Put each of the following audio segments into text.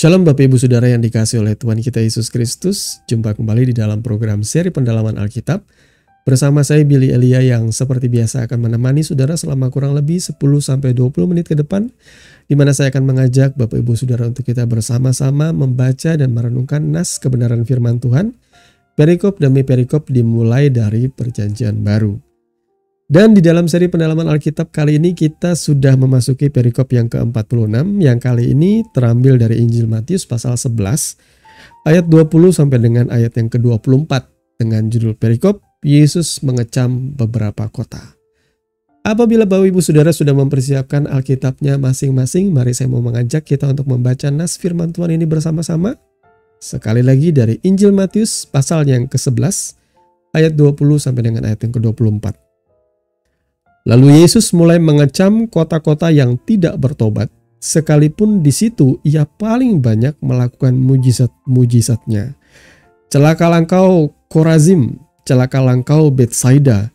Shalom Bapak Ibu Saudara yang dikasihi oleh Tuhan kita Yesus Kristus. Jumpa kembali di dalam program seri pendalaman Alkitab. Bersama saya Billy Elia yang seperti biasa akan menemani saudara selama kurang lebih 10-20 menit ke depan. Di mana saya akan mengajak Bapak Ibu Saudara untuk kita bersama-sama membaca dan merenungkan nas kebenaran firman Tuhan. Perikop demi perikop dimulai dari Perjanjian Baru. Dan di dalam seri pendalaman Alkitab kali ini kita sudah memasuki perikop yang ke-46 yang kali ini terambil dari Injil Matius pasal 11 ayat 20 sampai dengan ayat yang ke-24 dengan judul perikop Yesus mengecam beberapa kota. Apabila Bapak Ibu Saudara sudah mempersiapkan Alkitabnya masing-masing, mari saya mau mengajak kita untuk membaca nas firman Tuhan ini bersama-sama. Sekali lagi dari Injil Matius pasal yang ke-11 ayat 20 sampai dengan ayat yang ke-24. Lalu Yesus mulai mengecam kota-kota yang tidak bertobat, sekalipun di situ ia paling banyak melakukan mujizat-mujizatnya. Celakalah engkau Korazim, celakalah engkau Betsaida,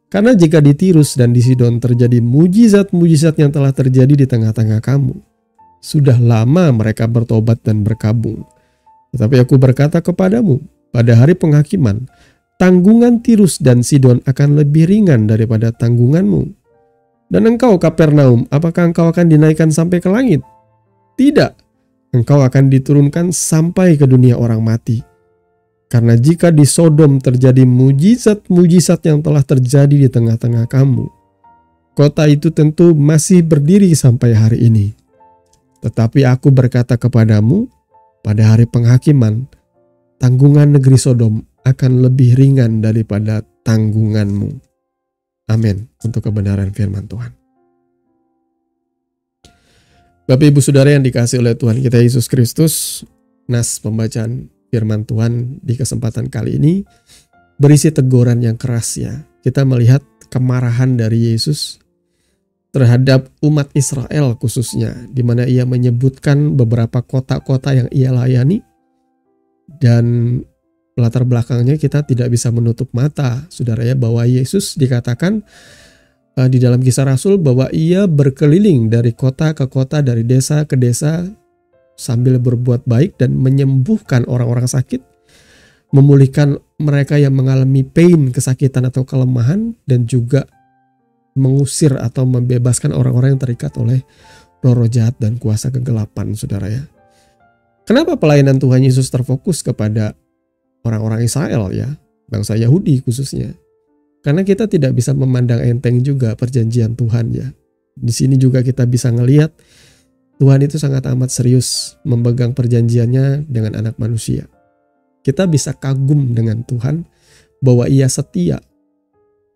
karena jika di Tirus dan di Sidon terjadi mujizat-mujizat yang telah terjadi di tengah-tengah kamu, sudah lama mereka bertobat dan berkabung. Tetapi aku berkata kepadamu, pada hari penghakiman, tanggungan Tirus dan Sidon akan lebih ringan daripada tanggunganmu. Dan engkau Kapernaum, apakah engkau akan dinaikkan sampai ke langit? Tidak, engkau akan diturunkan sampai ke dunia orang mati. Karena jika di Sodom terjadi mujizat-mujizat yang telah terjadi di tengah-tengah kamu, kota itu tentu masih berdiri sampai hari ini. Tetapi aku berkata kepadamu, pada hari penghakiman, tanggungan negeri Sodom akan lebih ringan daripada tanggunganmu. Amin. Untuk kebenaran firman Tuhan. Bapak Ibu Saudara yang dikasihi oleh Tuhan kita Yesus Kristus, nas pembacaan firman Tuhan di kesempatan kali ini berisi teguran yang keras ya. Kita melihat kemarahan dari Yesus terhadap umat Israel khususnya, di mana ia menyebutkan beberapa kota-kota yang ia layani. Dan latar belakangnya kita tidak bisa menutup mata, saudara ya, bahwa Yesus dikatakan di dalam Kisah Rasul bahwa ia berkeliling dari kota ke kota, dari desa ke desa sambil berbuat baik dan menyembuhkan orang-orang sakit, memulihkan mereka yang mengalami pain, kesakitan atau kelemahan, dan juga mengusir atau membebaskan orang-orang yang terikat oleh roh-roh jahat dan kuasa kegelapan, saudara ya. Kenapa pelayanan Tuhan Yesus terfokus kepada orang-orang Israel ya, bangsa Yahudi khususnya? Karena kita tidak bisa memandang enteng juga perjanjian Tuhan ya. Di sini juga kita bisa ngelihat Tuhan itu sangat amat serius memegang perjanjiannya dengan anak manusia. Kita bisa kagum dengan Tuhan bahwa ia setia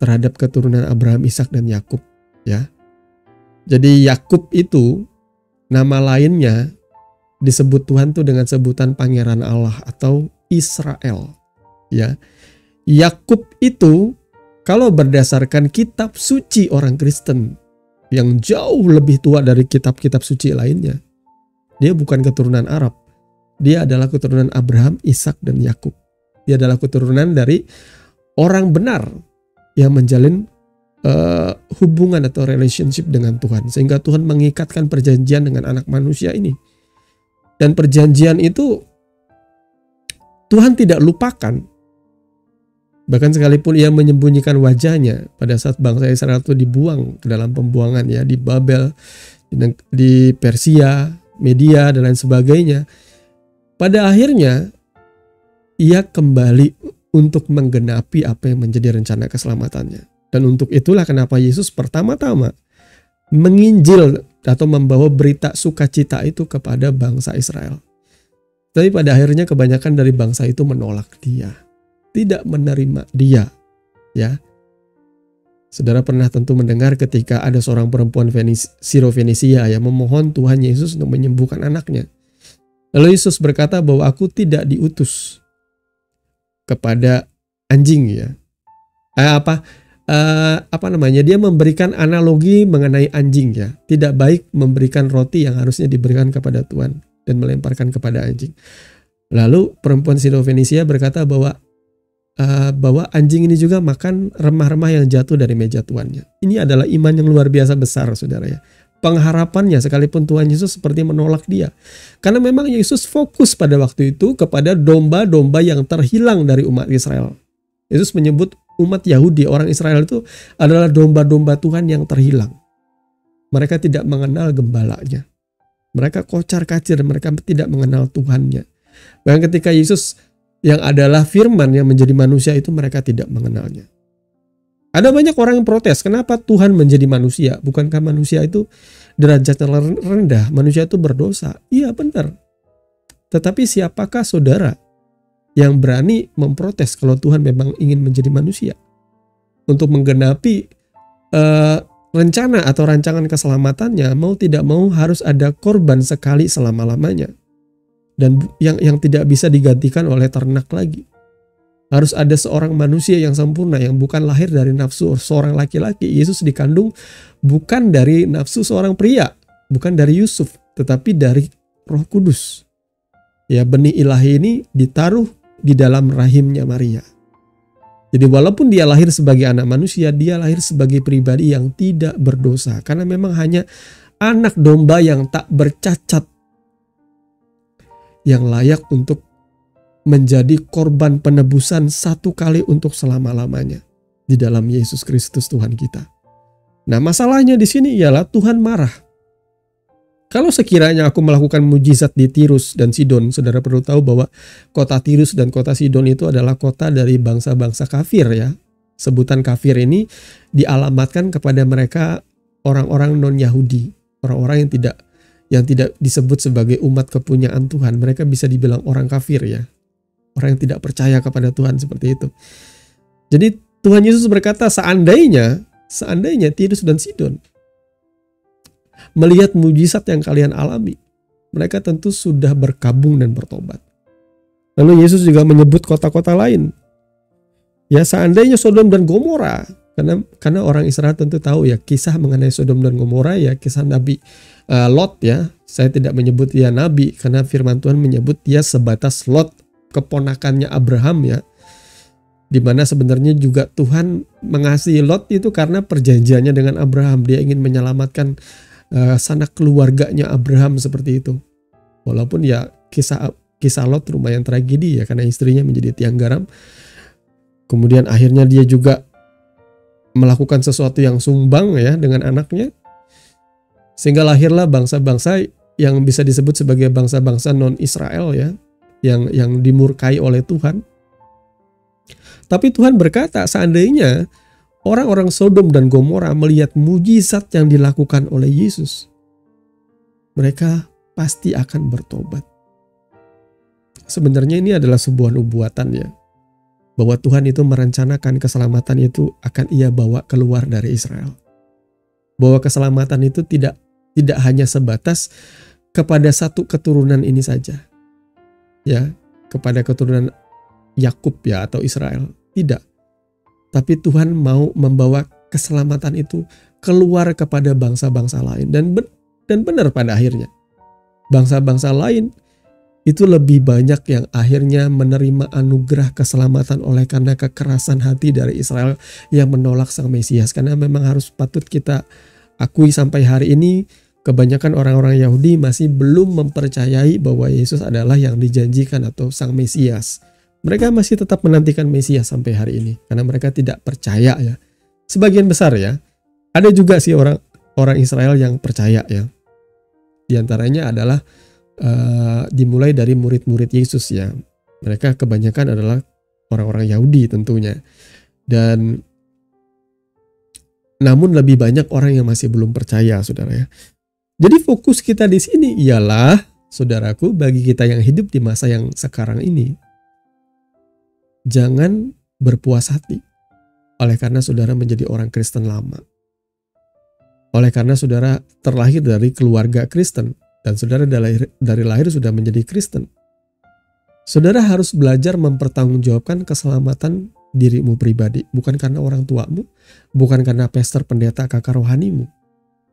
terhadap keturunan Abraham, Ishak dan Yakub ya. Jadi Yakub itu nama lainnya disebut Tuhan tuh dengan sebutan Pangeran Allah atau Israel ya. Yakub itu kalau berdasarkan kitab suci orang Kristen yang jauh lebih tua dari kitab-kitab suci lainnya, dia bukan keturunan Arab. Dia adalah keturunan Abraham, Ishak dan Yakub. Dia adalah keturunan dari orang benar yang menjalin hubungan atau relationship dengan Tuhan, sehingga Tuhan mengikatkan perjanjian dengan anak manusia ini. Dan perjanjian itu Tuhan tidak lupakan. Bahkan sekalipun ia menyembunyikan wajahnya pada saat bangsa Israel itu dibuang ke dalam pembuangan ya, di Babel, di Persia, Media dan lain sebagainya. Pada akhirnya ia kembali untuk menggenapi apa yang menjadi rencana keselamatannya. Dan untuk itulah kenapa Yesus pertama-tama menginjil atau membawa berita sukacita itu kepada bangsa Israel. Tapi pada akhirnya kebanyakan dari bangsa itu menolak dia, tidak menerima dia. Ya, saudara pernah tentu mendengar ketika ada seorang perempuan Siro-Fenisia yang memohon Tuhan Yesus untuk menyembuhkan anaknya. Lalu Yesus berkata bahwa aku tidak diutus kepada anjing ya. Dia memberikan analogi mengenai anjing ya. Tidak baik memberikan roti yang harusnya diberikan kepada Tuhan dan melemparkan kepada anjing. Lalu perempuan Siro-Fenisia berkata bahwa anjing ini juga makan remah-remah yang jatuh dari meja tuannya. Ini adalah iman yang luar biasa besar, saudara ya. pengharapannya, sekalipun Tuhan Yesus seperti menolak dia. Karena memang Yesus fokus pada waktu itu kepada domba-domba yang terhilang dari umat Israel. Yesus menyebut umat Yahudi, orang Israel itu adalah domba-domba Tuhan yang terhilang. Mereka tidak mengenal gembalanya. Mereka kocar-kacir, mereka tidak mengenal Tuhannya. Bahkan ketika Yesus yang adalah firman yang menjadi manusia itu mereka tidak mengenalnya. Ada banyak orang yang protes, kenapa Tuhan menjadi manusia? Bukankah manusia itu derajatnya rendah? Manusia itu berdosa. Iya benar. Tetapi siapakah saudara yang berani memprotes kalau Tuhan memang ingin menjadi manusia? Untuk menggenapi rencana atau rancangan keselamatannya, mau tidak mau harus ada korban sekali selama-lamanya. Dan yang tidak bisa digantikan oleh ternak lagi. Harus ada seorang manusia yang sempurna yang bukan lahir dari nafsu seorang laki-laki. Yesus dikandung bukan dari nafsu seorang pria, bukan dari Yusuf, tetapi dari Roh Kudus. Ya, benih ilahi ini ditaruh di dalam rahimnya Maria. Jadi walaupun dia lahir sebagai anak manusia, dia lahir sebagai pribadi yang tidak berdosa. Karena memang hanya anak domba yang tak bercacat yang layak untuk menjadi korban penebusan satu kali untuk selama-lamanya di dalam Yesus Kristus Tuhan kita. Nah, masalahnya di sini ialah Tuhan marah. Kalau sekiranya aku melakukan mujizat di Tirus dan Sidon, saudara perlu tahu bahwa kota Tirus dan kota Sidon itu adalah kota dari bangsa-bangsa kafir ya. Sebutan kafir ini dialamatkan kepada mereka orang-orang non-Yahudi, orang-orang yang tidak disebut sebagai umat kepunyaan Tuhan. Mereka bisa dibilang orang kafir ya. Orang yang tidak percaya kepada Tuhan seperti itu. Jadi Tuhan Yesus berkata seandainya Tirus dan Sidon melihat mujizat yang kalian alami, mereka tentu sudah berkabung dan bertobat. Lalu Yesus juga menyebut kota-kota lain. Ya, seandainya Sodom dan Gomora, karena orang Israel tentu tahu ya kisah mengenai Sodom dan Gomora ya, kisah Nabi Lot ya. Saya tidak menyebut dia nabi karena firman Tuhan menyebut dia sebatas Lot, keponakannya Abraham ya. Di mana sebenarnya juga Tuhan mengasihi Lot itu karena perjanjiannya dengan Abraham. Dia ingin menyelamatkan sanak keluarganya Abraham seperti itu. Walaupun ya kisah Lot lumayan tragedi ya karena istrinya menjadi tiang garam. Kemudian akhirnya dia juga melakukan sesuatu yang sumbang ya dengan anaknya. Sehingga lahirlah bangsa-bangsa yang bisa disebut sebagai bangsa-bangsa non-Israel ya, yang dimurkai oleh Tuhan. Tapi Tuhan berkata seandainya orang-orang Sodom dan Gomora melihat mujizat yang dilakukan oleh Yesus, mereka pasti akan bertobat. Sebenarnya ini adalah sebuah nubuatan ya, bahwa Tuhan itu merencanakan keselamatan itu akan ia bawa keluar dari Israel. Bahwa keselamatan itu tidak hanya sebatas kepada satu keturunan ini saja. Ya, kepada keturunan Yakub ya atau Israel. Tidak. Tapi Tuhan mau membawa keselamatan itu keluar kepada bangsa-bangsa lain. Dan benar pada akhirnya. Bangsa-bangsa lain itu lebih banyak yang akhirnya menerima anugerah keselamatan oleh karena kekerasan hati dari Israel yang menolak Sang Mesias. Karena memang harus patut kita akui sampai hari ini kebanyakan orang-orang Yahudi masih belum mempercayai bahwa Yesus adalah yang dijanjikan atau Sang Mesias. Mereka masih tetap menantikan Mesias sampai hari ini karena mereka tidak percaya ya. Sebagian besar ya. Ada juga sih orang Israel yang percaya ya. Di antaranya adalah dimulai dari murid-murid Yesus ya. Mereka kebanyakan adalah orang-orang Yahudi tentunya. Dan namun lebih banyak orang yang masih belum percaya, saudara ya. Jadi fokus kita di sini ialah, saudaraku, bagi kita yang hidup di masa yang sekarang ini, jangan berpuas hati oleh karena saudara menjadi orang Kristen lama. Oleh karena saudara terlahir dari keluarga Kristen dan saudara dari lahir sudah menjadi Kristen. Saudara harus belajar mempertanggungjawabkan keselamatan dirimu pribadi. Bukan karena orang tuamu, bukan karena pastor, pendeta, kakak rohanimu.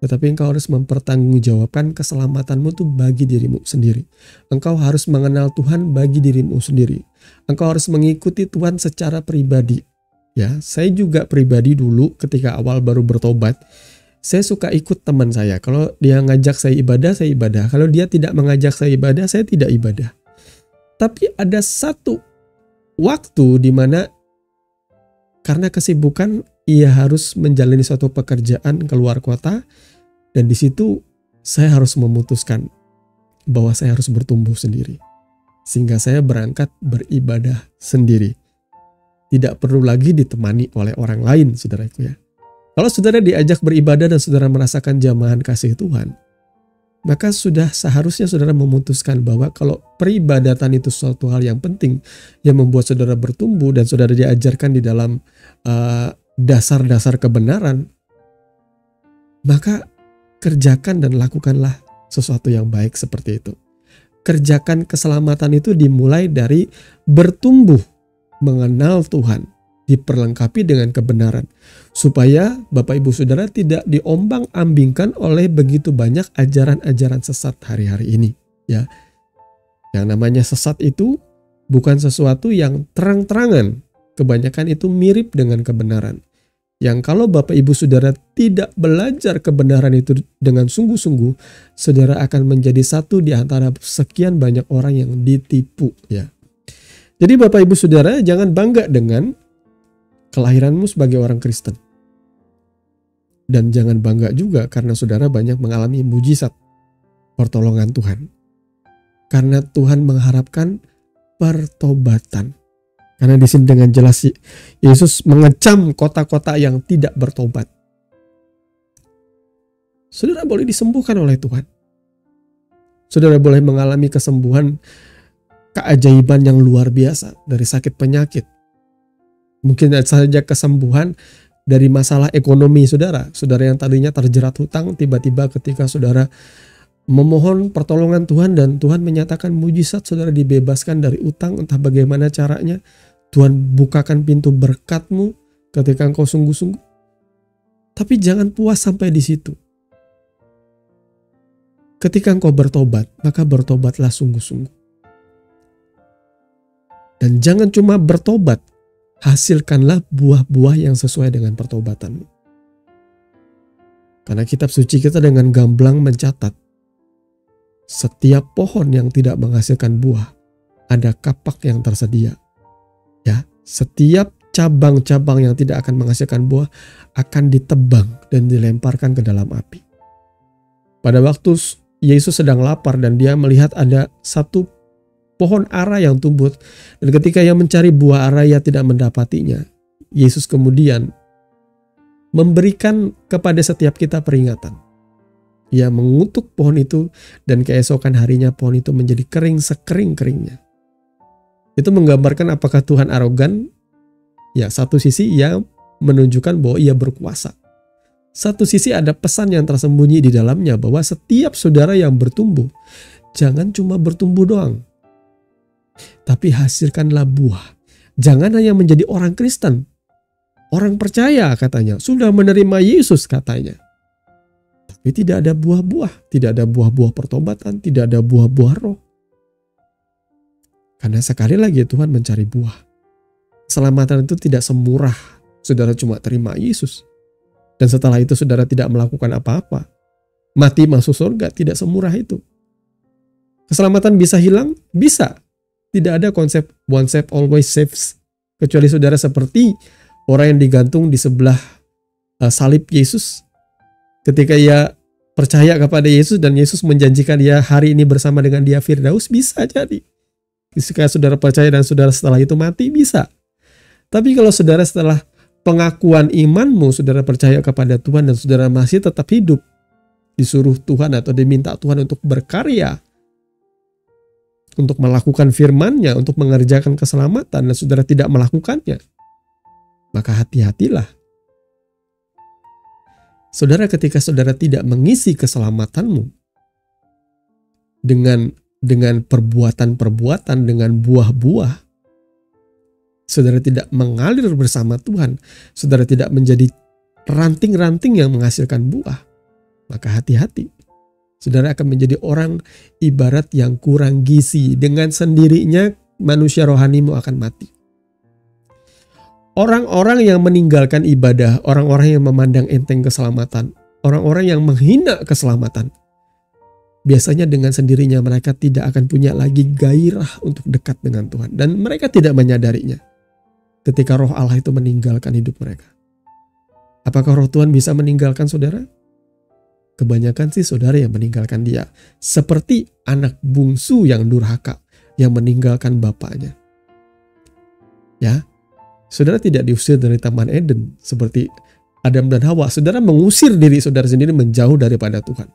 Tetapi engkau harus mempertanggungjawabkan keselamatanmu itu bagi dirimu sendiri. Engkau harus mengenal Tuhan bagi dirimu sendiri. Engkau harus mengikuti Tuhan secara pribadi. Ya, saya juga pribadi dulu ketika awal baru bertobat, Saya suka ikut teman saya. Kalau dia ngajak saya ibadah, saya ibadah. Kalau dia tidak mengajak saya ibadah, saya tidak ibadah. Tapi ada satu waktu di mana karena kesibukan ia harus menjalani suatu pekerjaan keluar kota, dan di situ saya harus memutuskan bahwa saya harus bertumbuh sendiri. Sehingga saya berangkat beribadah sendiri. Tidak perlu lagi ditemani oleh orang lain, saudaraku ya. Kalau saudara diajak beribadah dan saudara merasakan jamahan kasih Tuhan, maka sudah seharusnya saudara memutuskan bahwa kalau peribadatan itu suatu hal yang penting yang membuat saudara bertumbuh dan saudara diajarkan di dalam dasar-dasar kebenaran, maka kerjakan dan lakukanlah sesuatu yang baik seperti itu. Kerjakan keselamatan itu dimulai dari bertumbuh mengenal Tuhan, diperlengkapi dengan kebenaran, supaya Bapak Ibu Saudara tidak diombang-ambingkan oleh begitu banyak ajaran-ajaran sesat hari-hari ini. Ya, yang namanya sesat itu bukan sesuatu yang terang-terangan. Kebanyakan itu mirip dengan kebenaran. Yang kalau Bapak Ibu Saudara tidak belajar kebenaran itu dengan sungguh-sungguh, saudara akan menjadi satu di antara sekian banyak orang yang ditipu. Ya. Jadi Bapak Ibu Saudara jangan bangga dengan kelahiranmu sebagai orang Kristen. Dan jangan bangga juga karena saudara banyak mengalami mujizat pertolongan Tuhan. Karena Tuhan mengharapkan pertobatan. Karena di sini dengan jelas Yesus mengecam kota-kota yang tidak bertobat. Saudara boleh disembuhkan oleh Tuhan. Saudara boleh mengalami kesembuhan, keajaiban yang luar biasa dari sakit penyakit. Mungkin saja kesembuhan dari masalah ekonomi saudara. Saudara yang tadinya terjerat hutang, tiba-tiba ketika saudara memohon pertolongan Tuhan dan Tuhan menyatakan mujizat, saudara dibebaskan dari utang, entah bagaimana caranya. Tuhan bukakan pintu berkat-Mu ketika engkau sungguh-sungguh. Tapi jangan puas sampai di situ. Ketika engkau bertobat, maka bertobatlah sungguh-sungguh. Dan jangan cuma bertobat, hasilkanlah buah-buah yang sesuai dengan pertobatanmu. Karena kitab suci kita dengan gamblang mencatat, setiap pohon yang tidak menghasilkan buah, ada kapak yang tersedia. Ya, setiap cabang-cabang yang tidak akan menghasilkan buah akan ditebang dan dilemparkan ke dalam api. Pada waktu Yesus sedang lapar dan dia melihat ada satu pohon ara yang tumbuh, dan ketika ia mencari buah ara ia tidak mendapatinya. Yesus kemudian memberikan kepada setiap kita peringatan. Ia mengutuk pohon itu dan keesokan harinya pohon itu menjadi kering sekering-keringnya. Itu menggambarkan apakah Tuhan arogan? Ya, satu sisi ia menunjukkan bahwa ia berkuasa. Satu sisi ada pesan yang tersembunyi di dalamnya bahwa setiap saudara yang bertumbuh, jangan cuma bertumbuh doang, tapi hasilkanlah buah. Jangan hanya menjadi orang Kristen, orang percaya katanya, sudah menerima Yesus katanya. Tapi tidak ada buah-buah, tidak ada buah-buah pertobatan, tidak ada buah-buah roh. Karena sekali lagi Tuhan mencari buah. Keselamatan itu tidak semurah saudara cuma terima Yesus. Dan setelah itu saudara tidak melakukan apa-apa. Mati masuk surga, tidak semurah itu. Keselamatan bisa hilang? Bisa. Tidak ada konsep one save always saves. Kecuali saudara seperti orang yang digantung di sebelah salib Yesus. Ketika ia percaya kepada Yesus dan Yesus menjanjikan dia hari ini bersama dengan dia Firdaus, bisa jadi. Jika saudara percaya dan saudara setelah itu mati, bisa. Tapi kalau saudara setelah pengakuan imanmu, saudara percaya kepada Tuhan dan saudara masih tetap hidup, disuruh Tuhan atau diminta Tuhan untuk berkarya, untuk melakukan firman-Nya, untuk mengerjakan keselamatan, dan saudara tidak melakukannya, maka hati-hatilah. Saudara, ketika saudara tidak mengisi keselamatanmu dengan perbuatan-perbuatan, dengan buah-buah, saudara tidak mengalir bersama Tuhan, saudara tidak menjadi ranting-ranting yang menghasilkan buah, maka hati-hati. Saudara akan menjadi orang ibarat yang kurang gizi. Dengan sendirinya manusia rohanimu akan mati. Orang-orang yang meninggalkan ibadah, orang-orang yang memandang enteng keselamatan, orang-orang yang menghina keselamatan, biasanya dengan sendirinya mereka tidak akan punya lagi gairah untuk dekat dengan Tuhan. Dan mereka tidak menyadarinya ketika roh Allah itu meninggalkan hidup mereka. Apakah roh Tuhan bisa meninggalkan saudara? Kebanyakan sih saudara yang meninggalkan dia. Seperti anak bungsu yang durhaka, yang meninggalkan bapaknya. Ya, saudara tidak diusir dari Taman Eden seperti Adam dan Hawa. Saudara mengusir diri saudara sendiri menjauh daripada Tuhan.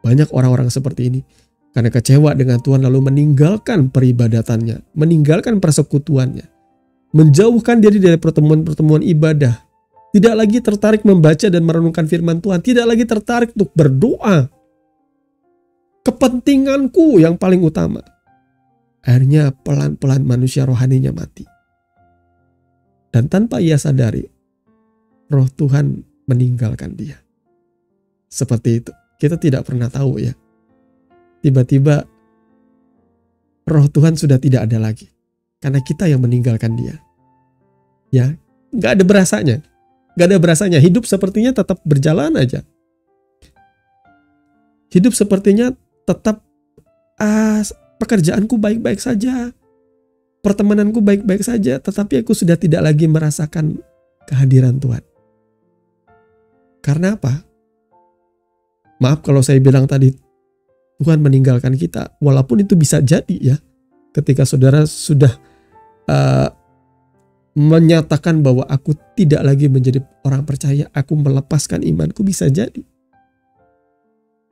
Banyak orang-orang seperti ini. Karena kecewa dengan Tuhan lalu meninggalkan peribadatannya. Meninggalkan persekutuannya. Menjauhkan diri dari pertemuan-pertemuan ibadah. Tidak lagi tertarik membaca dan merenungkan firman Tuhan. Tidak lagi tertarik untuk berdoa. Kepentinganku yang paling utama. Akhirnya pelan-pelan manusia rohaninya mati. Dan tanpa ia sadari, roh Tuhan meninggalkan dia. Seperti itu. Kita tidak pernah tahu ya. Tiba-tiba roh Tuhan sudah tidak ada lagi. Karena kita yang meninggalkan dia. Ya, gak ada berasanya. Gak ada berasanya. Hidup sepertinya tetap berjalan aja. Hidup sepertinya tetap pekerjaanku baik-baik saja. Pertemananku baik-baik saja. Tetapi aku sudah tidak lagi merasakan kehadiran Tuhan. Karena apa? Maaf kalau saya bilang tadi Tuhan meninggalkan kita. Walaupun itu bisa jadi ya. Ketika saudara sudah menyatakan bahwa aku tidak lagi menjadi orang percaya, aku melepaskan imanku, bisa jadi.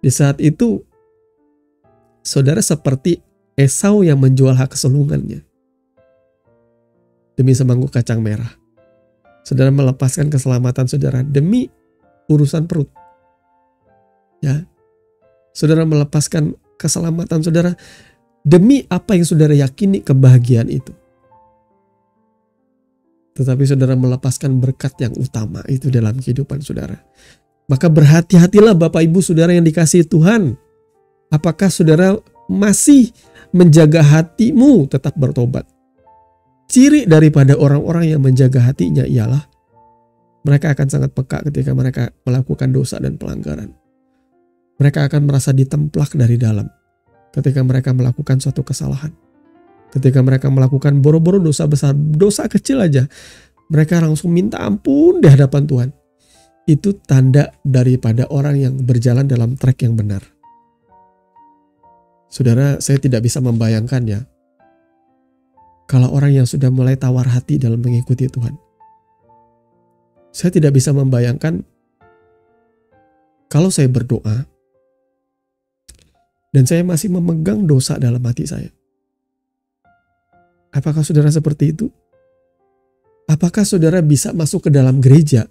Di saat itu, saudara seperti Esau yang menjual hak kesulungannya demi semangkuk kacang merah. Saudara melepaskan keselamatan saudara demi urusan perut. Ya, saudara melepaskan keselamatan saudara demi apa yang saudara yakini kebahagiaan itu. Tetapi saudara melepaskan berkat yang utama itu dalam kehidupan saudara. Maka berhati-hatilah Bapak Ibu saudara yang dikasihi Tuhan. Apakah saudara masih menjaga hatimu tetap bertobat? Ciri daripada orang-orang yang menjaga hatinya ialah mereka akan sangat peka ketika mereka melakukan dosa dan pelanggaran. Mereka akan merasa ditemplak dari dalam ketika mereka melakukan suatu kesalahan. Ketika mereka melakukan boro-boro dosa besar, dosa kecil aja, mereka langsung minta ampun di hadapan Tuhan. Itu tanda daripada orang yang berjalan dalam trek yang benar. Saudara, saya tidak bisa membayangkan ya, kalau orang yang sudah mulai tawar hati dalam mengikuti Tuhan. Saya tidak bisa membayangkan kalau saya berdoa dan saya masih memegang dosa dalam hati saya. Apakah saudara seperti itu? Apakah saudara bisa masuk ke dalam gereja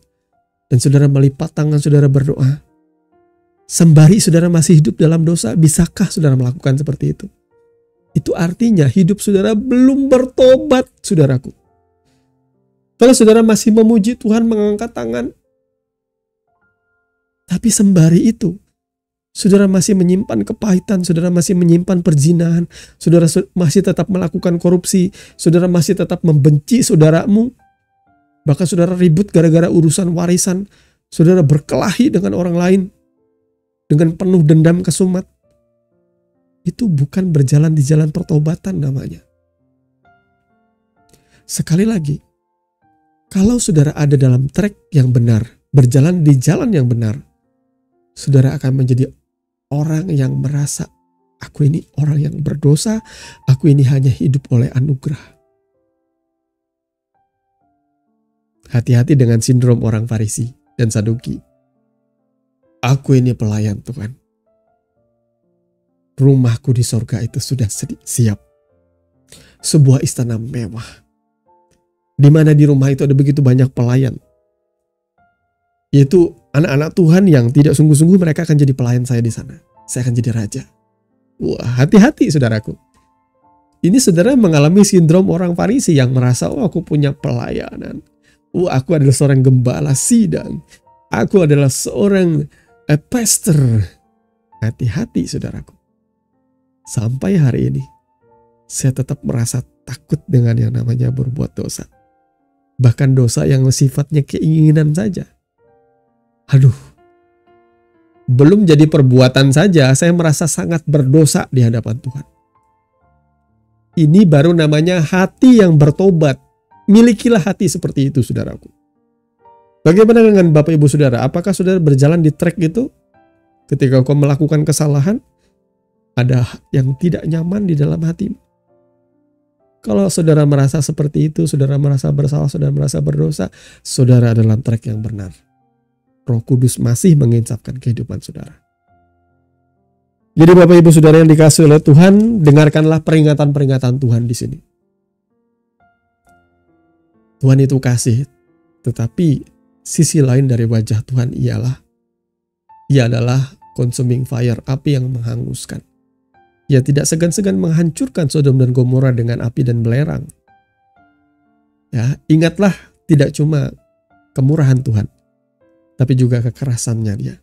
dan saudara melipat tangan saudara berdoa? Sembari saudara masih hidup dalam dosa, bisakah saudara melakukan seperti itu? Itu artinya hidup saudara belum bertobat, saudaraku. Kalau saudara masih memuji Tuhan, mengangkat tangan, tapi sembari itu, saudara masih menyimpan kepahitan, saudara masih menyimpan perzinahan, saudara masih tetap melakukan korupsi, saudara masih tetap membenci saudaramu, bahkan saudara ribut gara-gara urusan warisan, saudara berkelahi dengan orang lain, dengan penuh dendam kesumat. Itu bukan berjalan di jalan pertobatan namanya. Sekali lagi, kalau saudara ada dalam trek yang benar, berjalan di jalan yang benar, saudara akan menjadi orang yang merasa, aku ini orang yang berdosa, aku ini hanya hidup oleh anugerah. Hati-hati dengan sindrom orang Farisi dan Saduki. Aku ini pelayan Tuhan. Rumahku di sorga itu sudah siap. Sebuah istana mewah. Di mana di rumah itu ada begitu banyak pelayan. Yaitu anak-anak Tuhan yang tidak sungguh-sungguh mereka akan jadi pelayan saya di sana. Saya akan jadi raja. Wah, hati-hati saudaraku. Ini saudara mengalami sindrom orang Farisi yang merasa, oh aku punya pelayanan. Oh aku adalah seorang gembala sidang. Aku adalah seorang pastor. Hati-hati saudaraku. Sampai hari ini, saya tetap merasa takut dengan yang namanya berbuat dosa. Bahkan dosa yang sifatnya keinginan saja. Aduh, Belum jadi perbuatan saja, saya merasa sangat berdosa di hadapan Tuhan. Ini baru namanya hati yang bertobat. Milikilah hati seperti itu, saudaraku. Bagaimana dengan Bapak Ibu Saudara? Apakah saudara berjalan di track itu? Ketika kau melakukan kesalahan, ada yang tidak nyaman di dalam hatimu. Kalau saudara merasa seperti itu, saudara merasa bersalah, saudara merasa berdosa, saudara dalam track yang benar. Roh Kudus masih menginsafkan kehidupan saudara. Jadi Bapak Ibu Saudara yang dikasihi oleh Tuhan, dengarkanlah peringatan-peringatan Tuhan di sini. Tuhan itu kasih, tetapi sisi lain dari wajah Tuhan Ia adalah consuming fire, api yang menghanguskan. Ia tidak segan-segan menghancurkan Sodom dan Gomora dengan api dan belerang. Ya, ingatlah tidak cuma kemurahan Tuhan, tapi juga kekerasannya Dia.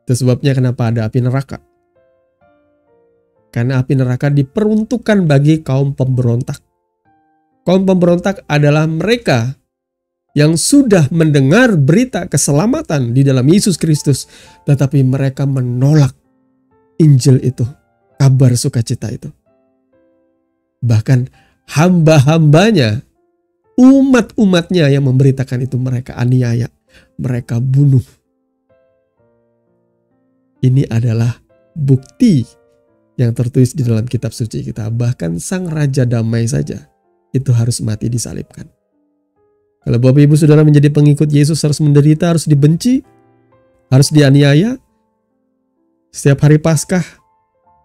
Itu sebabnya kenapa ada api neraka. Karena api neraka diperuntukkan bagi kaum pemberontak. Kaum pemberontak adalah mereka yang sudah mendengar berita keselamatan di dalam Yesus Kristus, tetapi mereka menolak Injil itu, kabar sukacita itu. Bahkan hamba-hambanya, umat-umatnya yang memberitakan itu mereka aniaya, mereka bunuh. Ini adalah bukti yang tertulis di dalam kitab suci kita. Bahkan sang Raja Damai saja itu harus mati disalibkan. Kalau Bapak Ibu Saudara menjadi pengikut Yesus harus menderita, harus dibenci, harus dianiaya. Setiap hari Paskah,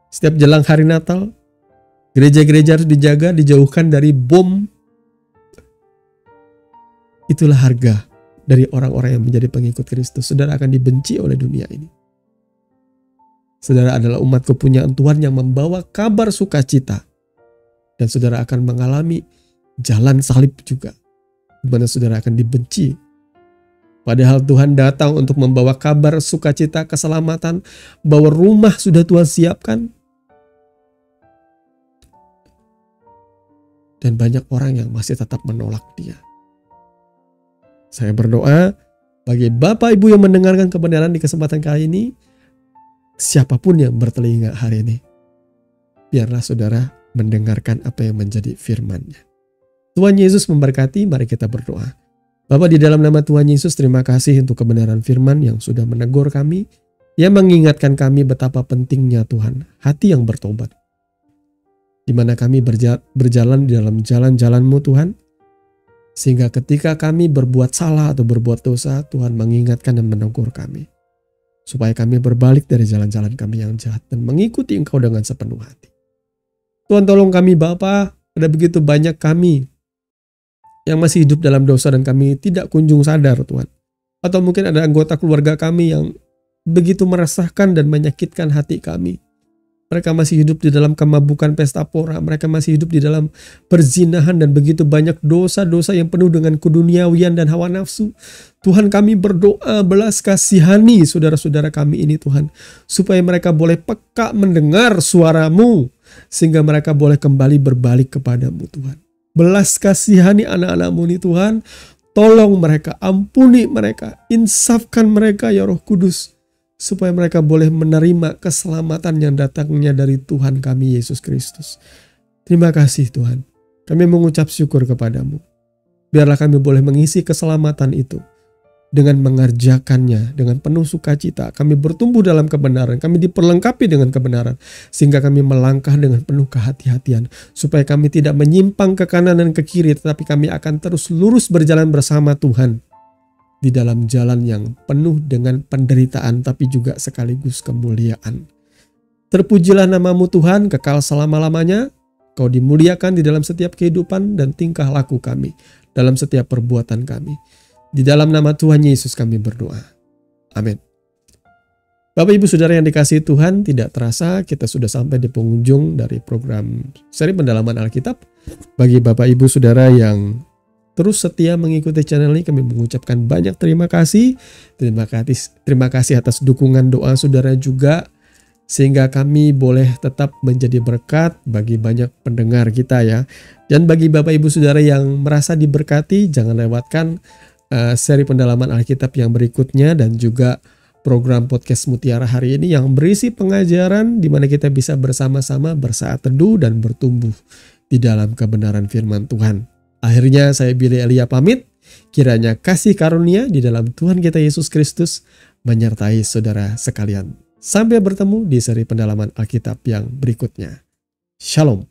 setiap jelang hari Natal, gereja-gereja harus dijaga, dijauhkan dari bom. Itulah harga dari orang-orang yang menjadi pengikut Kristus. Saudara akan dibenci oleh dunia ini. Saudara adalah umat kepunyaan Tuhan yang membawa kabar sukacita. Dan saudara akan mengalami jalan salib juga, di mana saudara akan dibenci. Padahal Tuhan datang untuk membawa kabar sukacita, keselamatan, bahwa rumah sudah Tuhan siapkan. Dan banyak orang yang masih tetap menolak Dia. Saya berdoa bagi Bapak Ibu yang mendengarkan kebenaran di kesempatan kali ini, siapapun yang bertelinga hari ini, biarlah saudara mendengarkan apa yang menjadi firman-Nya. Tuhan Yesus memberkati, mari kita berdoa. Bapa, di dalam nama Tuhan Yesus, terima kasih untuk kebenaran firman yang sudah menegur kami, yang mengingatkan kami betapa pentingnya Tuhan, hati yang bertobat. Di mana kami berjalan di dalam jalan-jalan-Mu Tuhan, sehingga ketika kami berbuat salah atau berbuat dosa, Tuhan mengingatkan dan menegur kami. Supaya kami berbalik dari jalan-jalan kami yang jahat dan mengikuti Engkau dengan sepenuh hati. Tuhan tolong kami Bapa, ada begitu banyak kami yang masih hidup dalam dosa dan kami tidak kunjung sadar Tuhan. Atau mungkin ada anggota keluarga kami yang begitu meresahkan dan menyakitkan hati kami. Mereka masih hidup di dalam kemabukan pesta pora, mereka masih hidup di dalam perzinahan dan begitu banyak dosa-dosa yang penuh dengan keduniawian dan hawa nafsu. Tuhan, kami berdoa belas kasihani saudara-saudara kami ini Tuhan, supaya mereka boleh peka mendengar suara-Mu, sehingga mereka boleh kembali berbalik kepada-Mu Tuhan. Belas kasihani anak-anak-Mu ini Tuhan, tolong mereka, ampuni mereka, insafkan mereka ya Roh Kudus, supaya mereka boleh menerima keselamatan yang datangnya dari Tuhan kami Yesus Kristus. Terima kasih Tuhan, kami mengucap syukur kepada-Mu. Biarlah kami boleh mengisi keselamatan itu dengan mengerjakannya dengan penuh sukacita. Kami bertumbuh dalam kebenaran, kami diperlengkapi dengan kebenaran, sehingga kami melangkah dengan penuh kehati-hatian, supaya kami tidak menyimpang ke kanan dan ke kiri, tetapi kami akan terus lurus berjalan bersama Tuhan di dalam jalan yang penuh dengan penderitaan tapi juga sekaligus kemuliaan. Terpujilah nama-Mu Tuhan kekal selama-lamanya. Kau dimuliakan di dalam setiap kehidupan dan tingkah laku kami, dalam setiap perbuatan kami. Di dalam nama Tuhan Yesus kami berdoa. Amin. Bapak Ibu Saudara yang dikasihi Tuhan, tidak terasa kita sudah sampai di penghujung dari program seri pendalaman Alkitab. Bagi Bapak Ibu Saudara yang terus setia mengikuti channel ini, kami mengucapkan banyak terima kasih. Terima kasih atas dukungan doa saudara juga, sehingga kami boleh tetap menjadi berkat bagi banyak pendengar kita ya. Dan bagi Bapak Ibu Saudara yang merasa diberkati, jangan lewatkan seri pendalaman Alkitab yang berikutnya, dan juga program podcast Mutiara hari ini yang berisi pengajaran di mana kita bisa bersama-sama bersaat teduh dan bertumbuh di dalam kebenaran firman Tuhan. Akhirnya saya Billy Elia pamit. Kiranya kasih karunia di dalam Tuhan kita Yesus Kristus menyertai saudara sekalian. Sampai bertemu di seri pendalaman Alkitab yang berikutnya. Shalom.